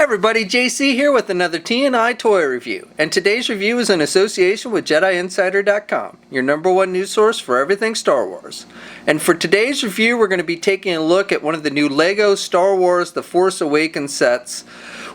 Hey everybody, JC here with another T&I toy review, and today's review is in association with JediInsider.com, your #1 news source for everything Star Wars. And for today's review, we're going to be taking a look at one of the new LEGO Star Wars The Force Awakens sets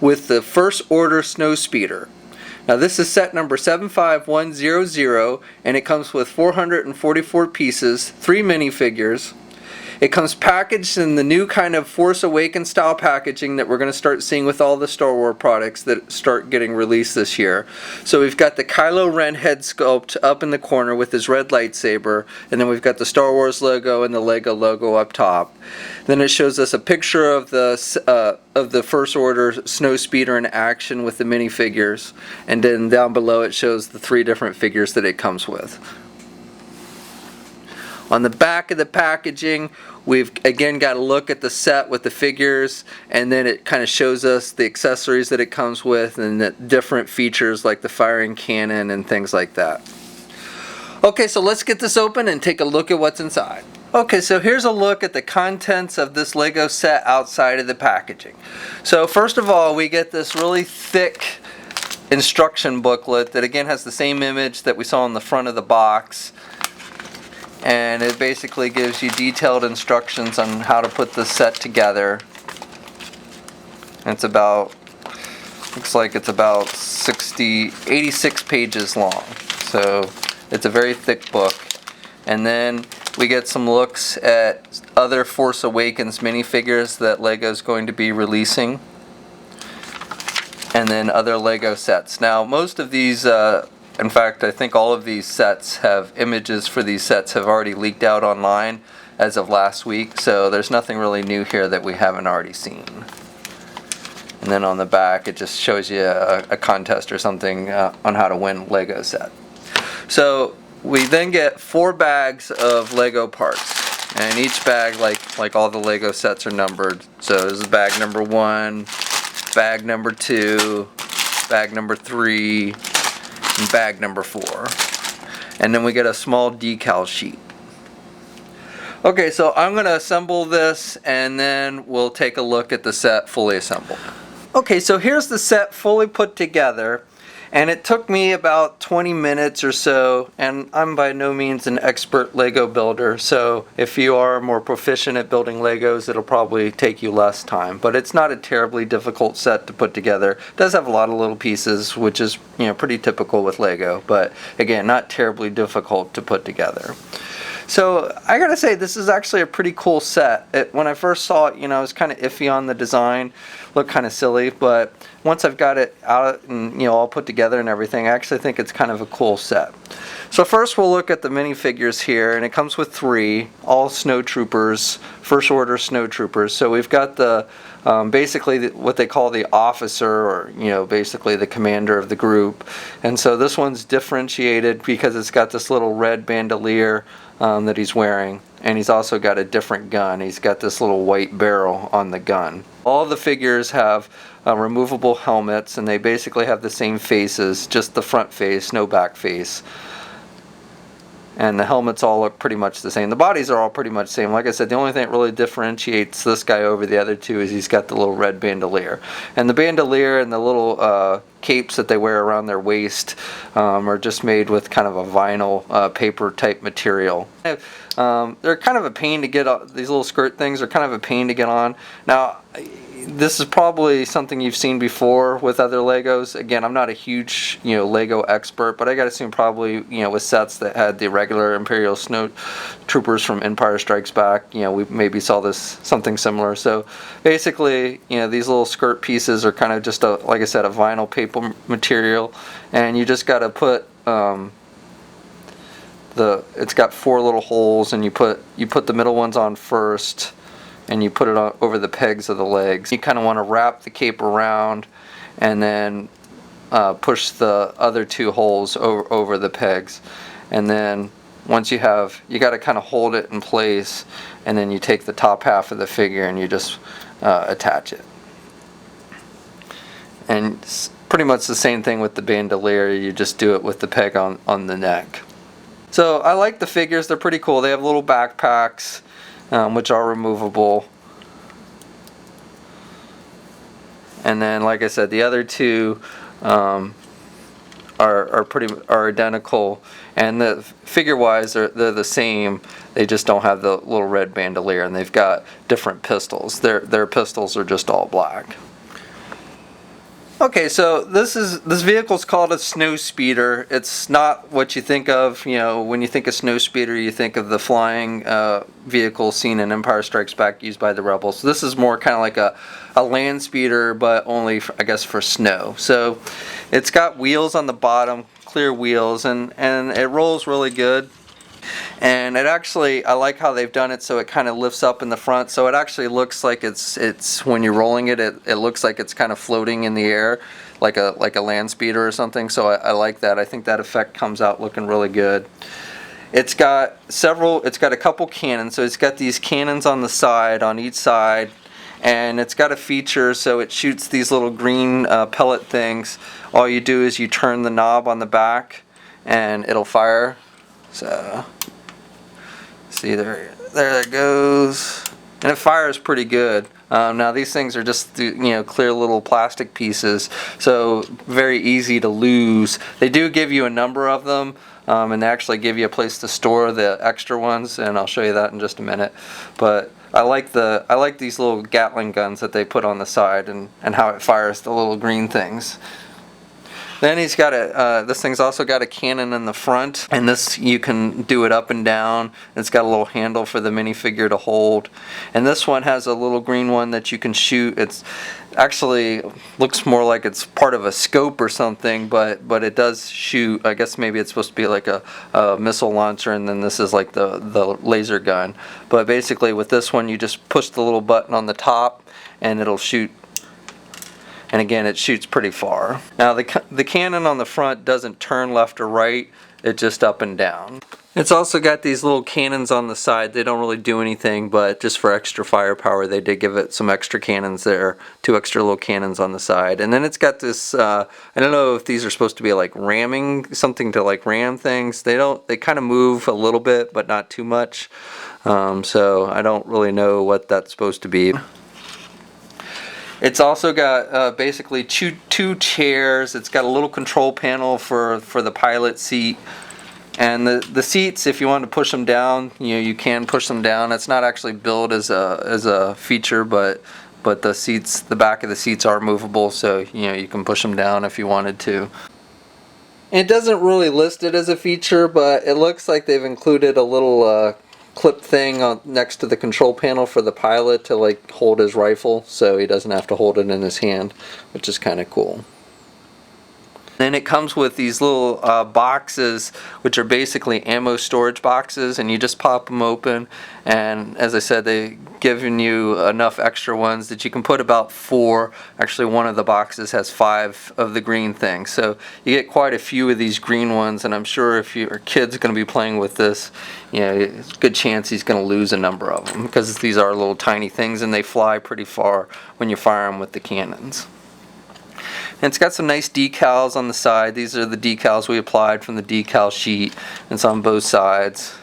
with the First Order Snowspeeder. Now this is set number 75100, and it comes with 444 pieces, 3 minifigures. It comes packaged in the new kind of Force Awakens style packaging that we're going to start seeing with all the Star Wars products that start getting released this year. So we've got the Kylo Ren head sculpt up in the corner with his red lightsaber, and then we've got the Star Wars logo and the LEGO logo up top. Then it shows us a picture of the First Order Snowspeeder in action with the minifigures, and then down below it shows the 3 different figures that it comes with. On the back of the packaging, we've again got a look at the set with the figures, and then it kind of shows us the accessories that it comes with and the different features like the firing cannon and things like that. Okay, so let's get this open and take a look at what's inside. Okay, so here's a look at the contents of this LEGO set outside of the packaging. So first of all, we get this really thick instruction booklet that again has the same image that we saw on the front of the box. And it basically gives you detailed instructions on how to put the set together. It's about, looks like it's about 86 pages long. So it's a very thick book. And then we get some looks at other Force Awakens minifigures that LEGO's going to be releasing. And then other LEGO sets. Now most of these in fact, I think all of these sets have images for these sets have already leaked out online as of last week, so there's nothing really new here that we haven't already seen. And then on the back it just shows you a contest or something on how to win LEGO set. So we then get 4 bags of LEGO parts, and each bag, like all the LEGO sets, are numbered. So this is bag number 1, bag number 2, bag number 3, and bag number 4. And then we get a small decal sheet. Okay, so I'm going to assemble this and then we'll take a look at the set fully assembled. Okay, so here's the set fully put together, and it took me about 20 minutes or so, and I'm by no means an expert LEGO builder, so if you are more proficient at building LEGOs, it'll probably take you less time. But it's not a terribly difficult set to put together. It does have a lot of little pieces, which is pretty typical with LEGO, but again, not terribly difficult to put together. So I gotta say, this is actually a pretty cool set. When I first saw it, I was kind of iffy on the design, looked kind of silly, but once I've got it out and all put together and everything, I actually think it's kind of a cool set. So first we'll look at the minifigures here, and it comes with 3, all snowtroopers, First Order snowtroopers. So we've got the basically what they call the officer, or basically the commander of the group. And so this one's differentiated because it's got this little red bandolier that he's wearing, and he's also got a different gun. He's got this little white barrel on the gun. All the figures have removable helmets, and they basically have the same faces, just the front face, no back face. And the helmets all look pretty much the same. The bodies are all pretty much the same. Like I said, the only thing that really differentiates this guy over the other 2 is he's got the little red bandolier. And the bandolier and the little capes that they wear around their waist are just made with kind of a vinyl paper type material. They're kind of a pain to get on. These little skirt things are kind of a pain to get on. Now, this is probably something you've seen before with other Legos. Again, I'm not a huge Lego expert, but I gotta assume probably with sets that had the regular Imperial Snowtroopers from Empire Strikes Back, we maybe saw this something similar. So basically, these little skirt pieces are kind of just like I said, a vinyl paper material, and you just gotta put it's got 4 little holes, and you put the middle ones on first, and you put it on over the pegs of the legs. You kind of want to wrap the cape around and then push the other 2 holes over the pegs. And then once you got to kind of hold it in place, and then you take the top half of the figure and you just attach it. And it's pretty much the same thing with the bandolier. You just do it with the peg on the neck. So I like the figures. They're pretty cool. They have little backpacks, which are removable. And then, like I said, the other two are identical, and figure-wise they're the same. They just don't have the little red bandolier, and they've got different pistols. Their pistols are just all black. Okay, so this vehicle's called a Snowspeeder. It's not what you think of. You know, when you think of Snowspeeder, you think of the flying vehicle seen in Empire Strikes Back used by the rebels. So this is more kind of like a land speeder, but only I guess for snow. So it's got wheels on the bottom, clear wheels, and it rolls really good. And it actually, I like how they've done it so it kind of lifts up in the front, so it actually looks like it's when you're rolling it, it looks like it's kind of floating in the air, like a land speeder or something. So I like that. I think that effect comes out looking really good. It's got a couple cannons, so it's got these cannons on the side, on each side, and it's got a feature so it shoots these little green pellet things. All you do is you turn the knob on the back and it'll fire. So, see, there it goes, and it fires pretty good. Now these things are just clear little plastic pieces, so very easy to lose. They do give you a number of them, and they actually give you a place to store the extra ones, and I'll show you that in just a minute. But I like these little Gatling guns that they put on the side, and how it fires the little green things. Then he's got this thing's also got a cannon in the front, and this you can do it up and down. It's got a little handle for the minifigure to hold. And this one has a little green one that you can shoot. It's actually looks more like it's part of a scope or something, but it does shoot. I guess maybe it's supposed to be like a missile launcher, and then this is like the laser gun. But basically with this one you just push the little button on the top and it'll shoot. And again, it shoots pretty far. Now the cannon on the front doesn't turn left or right, it's just up and down. It's also got these little cannons on the side. They don't really do anything, but just for extra firepower, they did give it some extra cannons there, 2 extra little cannons on the side. And then it's got this, I don't know if these are supposed to be like ramming, something to like ram things. They kind of move a little bit, but not too much. So I don't really know what that's supposed to be. It's also got basically two chairs. It's got a little control panel for the pilot seat, and the seats, if you want to push them down, you can push them down. It's not actually built as a feature, but the seats, the back of the seats are movable, so you can push them down if you wanted to. It doesn't really list it as a feature, but it looks like they've included a little clip thing next to the control panel for the pilot to like hold his rifle, so he doesn't have to hold it in his hand, which is kind of cool. Then it comes with these little boxes, which are basically ammo storage boxes, and you just pop them open, and as I said, they've given you enough extra ones that you can put about 4. Actually, one of the boxes has 5 of the green things, so you get quite a few of these green ones, and I'm sure if your kid's going to be playing with this, it's a good chance he's going to lose a number of them, because these are little tiny things and they fly pretty far when you fire them with the cannons. And it's got some nice decals on the side. These are the decals we applied from the decal sheet. It's on both sides.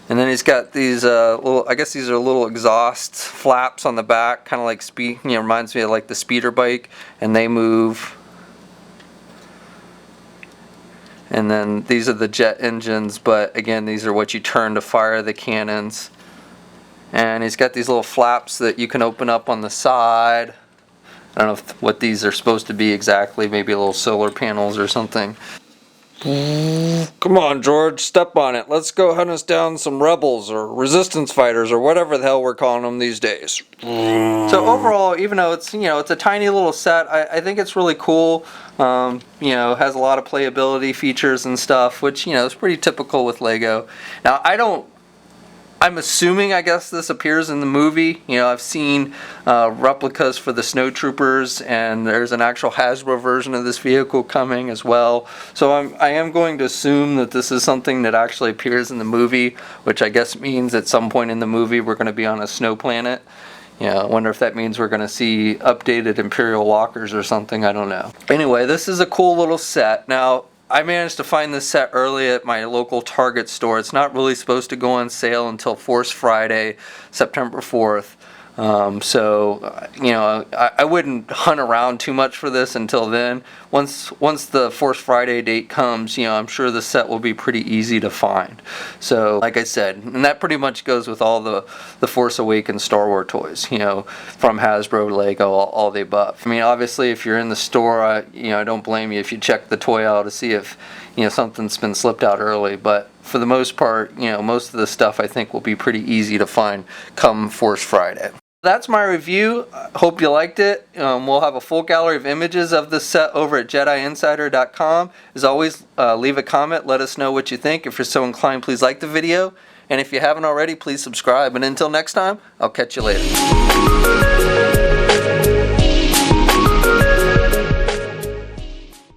And then he's got these little, I guess these are little exhaust flaps on the back, kind of like reminds me of like the speeder bike, and they move. And then these are the jet engines, but again, these are what you turn to fire the cannons. And he's got these little flaps that you can open up on the side. I don't know what these are supposed to be exactly, maybe little solar panels or something. Come on, George, step on it. Let's go hunt us down some rebels or resistance fighters or whatever the hell we're calling them these days. So overall, even though it's it's a tiny little set, I think it's really cool. It has a lot of playability features and stuff, which is pretty typical with Lego. Now I'm assuming, I guess, this appears in the movie. I've seen replicas for the snowtroopers, and there's an actual Hasbro version of this vehicle coming as well. So I am going to assume that this is something that actually appears in the movie, which I guess means at some point in the movie we're going to be on a snow planet. I wonder if that means we're going to see updated Imperial walkers or something. I don't know. Anyway, this is a cool little set. Now, I managed to find this set early at my local Target store. It's not really supposed to go on sale until Force Friday, September 4th. You know, I wouldn't hunt around too much for this until then. Once the Force Friday date comes, you know, I'm sure the set will be pretty easy to find. So, like I said, and that pretty much goes with all the Force Awakens Star Wars toys, you know, from Hasbro, Lego, all the above. I mean, obviously, if you're in the store, I don't blame you if you check the toy aisle to see if, you know, something's been slipped out early. But for the most part, you know, most of the stuff I think will be pretty easy to find come Force Friday. That's my review. Hope you liked it. We'll have a full gallery of images of this set over at JediInsider.com. As always, leave a comment. Let us know what you think. If you're so inclined, please like the video. And if you haven't already, please subscribe. And until next time, I'll catch you later.